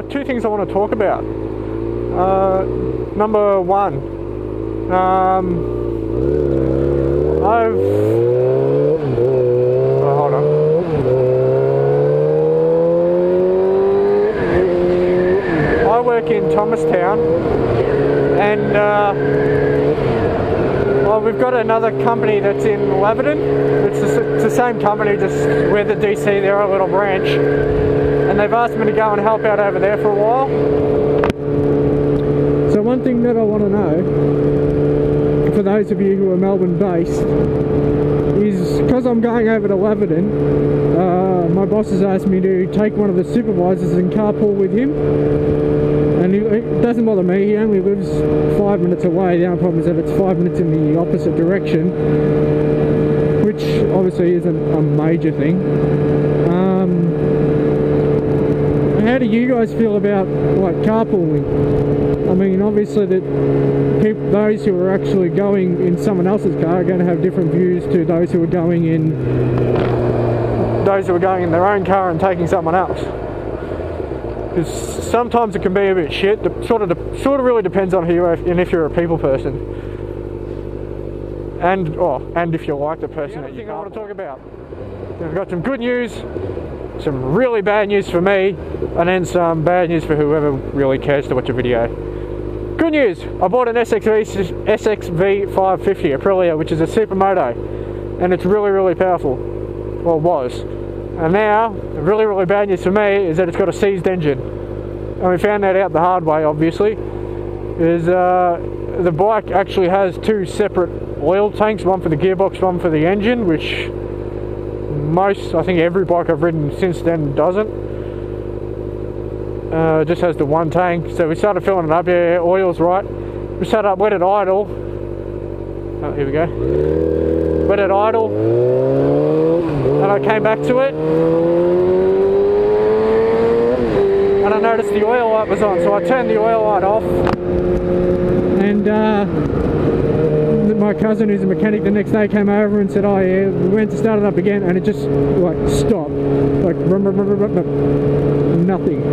two things I want to talk about. Number one, hold on. I work in Thomastown, and well, we've got another company that's in Laverton. It's the same company, just we're the DC, they're a little branch, and they've asked me to go and help out over there for a while. So one thing that I want to know, for those of you who are Melbourne based, is because I'm going over to Laverton, my boss has asked me to take one of the supervisors and carpool with him. And it doesn't bother me, he only lives 5 minutes away. The only problem is that it's 5 minutes in the opposite direction, which obviously isn't a major thing. How do you guys feel about like carpooling? I mean, obviously those who are actually going in someone else's car are going to have different views to those who are going in their own car and taking someone else. Because sometimes it can be a bit shit. It sort of really depends on who you are and if you're a people person, and if you like the person that you I want to talk about. We've got some good news, some really bad news for me, and then some bad news for whoever really cares to watch a video. Good news! I bought an SXV 550 Aprilia, which is a supermoto, and it's really, really powerful. Well, it was. And now, the really, really bad news for me is that it's got a seized engine. And we found that out the hard way, obviously. The bike actually has two separate oil tanks, one for the gearbox, one for the engine, which I think every bike I've ridden since then doesn't. It just has the one tank. So we started filling it up, yeah, oil's right. We started up, let it idle. Oh, here we go. Let it idle. And I came back to it. And I noticed the oil light was on, so I turned the oil light off. And my cousin, who's a mechanic, the next day came over and said, oh yeah, we went to start it up again, and it just like stopped, like nothing.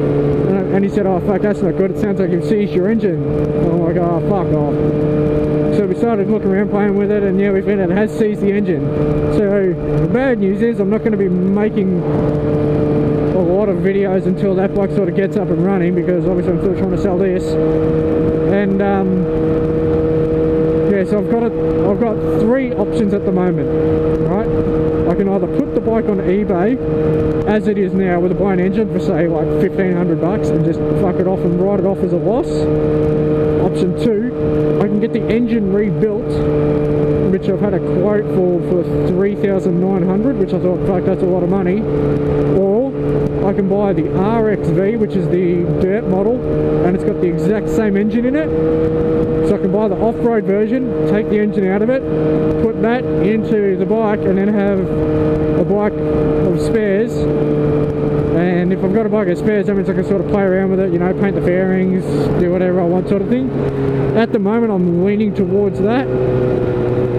And he said, oh fuck, that's not good, it sounds like you've seized your engine. And I'm like, oh fuck off. So we started looking around, playing with it, and yeah, we found out it has seized the engine. So the bad news is I'm not going to be making a lot of videos until that bike sort of gets up and running, because obviously I'm still trying to sell this. And yeah, so I've got three options at the moment, right? I can either put the bike on eBay as it is now with a blind engine for say like $1,500 and just fuck it off and write it off as a loss. Option two, I can get the engine rebuilt, which I've had a quote for $3,900, which I thought, fuck, that's a lot of money. Or I can buy the RXV, which is the dirt model, and it's got the exact same engine in it. So I can buy the off-road version, take the engine out of it, put that into the bike, and then have a bike of spares. And if I've got a bike of spares, that means I can sort of play around with it, you know, paint the fairings, do whatever I want sort of thing. At the moment I'm leaning towards that,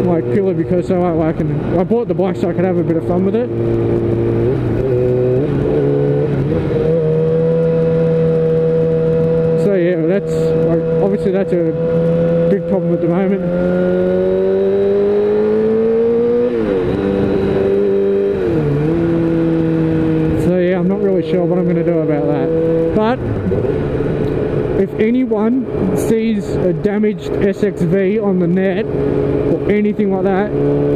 like purely because I bought the bike so I could have a bit of fun with it. So yeah, that's obviously that's a big problem at the moment. So yeah, I'm not really sure what I'm going to do about that. But if anyone sees a damaged SXV on the net or anything like that,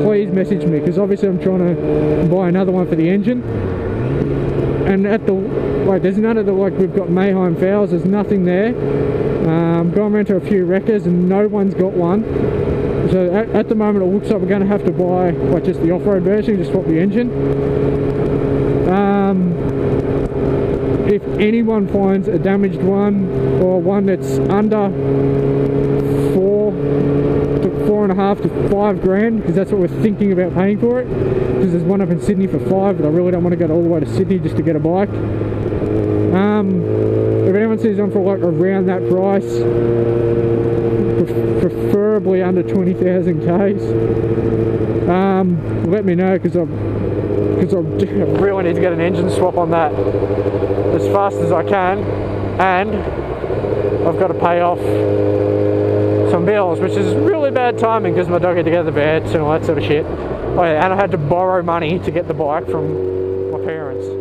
please message me, because obviously I'm trying to buy another one for the engine. And at the there's none of the we've got Mayheim fouls, there's nothing there. Going around to a few wreckers and no one's got one. So at the moment it looks like we're going to have to buy just the off-road version, just swap the engine. If anyone finds a damaged one, or one that's under $4.5 to $5 grand, because that's what we're thinking about paying for it, because there's one up in Sydney for $5, but I really don't want to go all the way to Sydney just to get a bike. If anyone sees one for around that price, preferably under 20,000 Ks, let me know, because I really need to get an engine swap on that as fast as I can. and I've got to pay off some bills, which is really bad timing because my dog had to get the vets and all that sort of shit. Oh yeah, and I had to borrow money to get the bike from my parents.